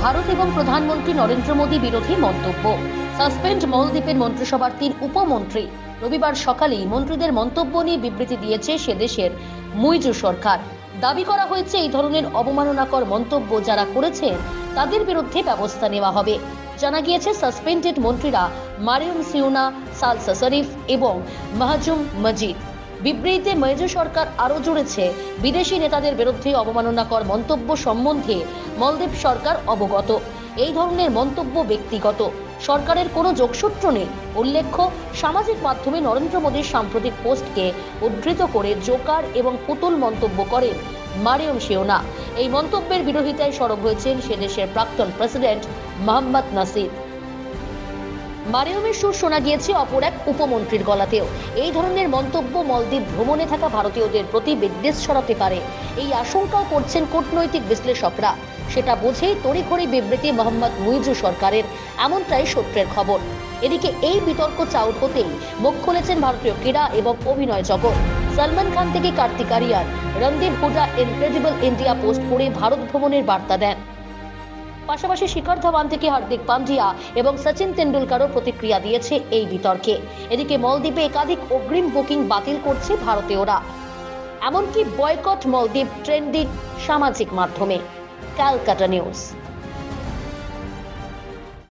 ভারত এবং প্রধানমন্ত্রী নরেন্দ্র মোদী বিরোধী মন্তব্য। সাসপেন্ড মালদ্বীপের মন্ত্রিসভার 3 উপমন্ত্রী। রবিবার সকালেই মন্ত্রীদের মন্তব্য নিয়ে বিবৃতি দিয়েছে সে দেশের মুইজু সরকার। দাবি করা হয়েছে এই ধরনের অবমাননাকর মন্তব্য যারা করেছেন তাদের বিরুদ্ধে ব্যবস্থা নেওয়া হবে। জানা গিয়েছে সাসপেন্ডেড মন্ত্রীরা মারিয়ম সিউনা, সালসা শরীফ এবং মাহজুম মজিদ। বিবৃতিতে মুইজু সরকার আরও জুড়েছে, বিদেশি নেতাদের বিরুদ্ধে অবমাননাকর মন্তব্য সম্বন্ধে মালদ্বীপ সরকার অবগত। এই ধরনের মন্তব্য ব্যক্তিগত, সরকারের কোনো যোগসূত্র নেই। উল্লেখ্য, সামাজিক মাধ্যমে নরেন্দ্র মোদীর সাম্প্রতিক পোস্টকে উদ্ধৃত করে জোকার এবং পুতুল মন্তব্য করেন মারিয়ম সিউনা। এই মন্তব্যের বিরোধিতায় সরব হয়েছেন সে দেশের প্রাক্তন প্রেসিডেন্ট মোহাম্মদ নাসির। মারিয়মের সুর শোনা গিয়েছে অপর এক উপমন্ত্রীর গলাতেও। এই ধরনের মন্তব্য মালদ্বীপ ভ্রমণে থাকা ভারতীয়দের প্রতি বিদ্বেষ ছড়াতে পারে, এই আশঙ্কাও করছেন কূটনৈতিক বিশ্লেষকরা। সেটা বুঝেই তড়িঘড়ি বিবৃতি মোহাম্মদ মুইজু সরকারের, এমনটাই সূত্রের খবর। এদিকে এই বিতর্ক চাউর হতেই মুখ খুলেছেন ভারতীয় ক্রীড়া এবং অভিনয় জগৎ। সলমান খান থেকে Kartik Aaryan, Randeep Hooda incredible India post করে ভারত ভ্রমণের বার্তা দেন। পাশাপাশি শিখর ধাওয়ান থেকে হার্দিক পান্ডিয়া এবং সচিন তেন্ডুলকারও প্রতিক্রিয়া দিয়েছে এই বিতর্কে। এদিকে মালদ্বীপে একাধিক অগ্রিম বুকিং বাতিল করছে ভারতীয়রা, এমনকি বয়কট মালদ্বীপ ট্রেন্ডিং সামাজিক মাধ্যমে। ক্যালকাটা নিউজ।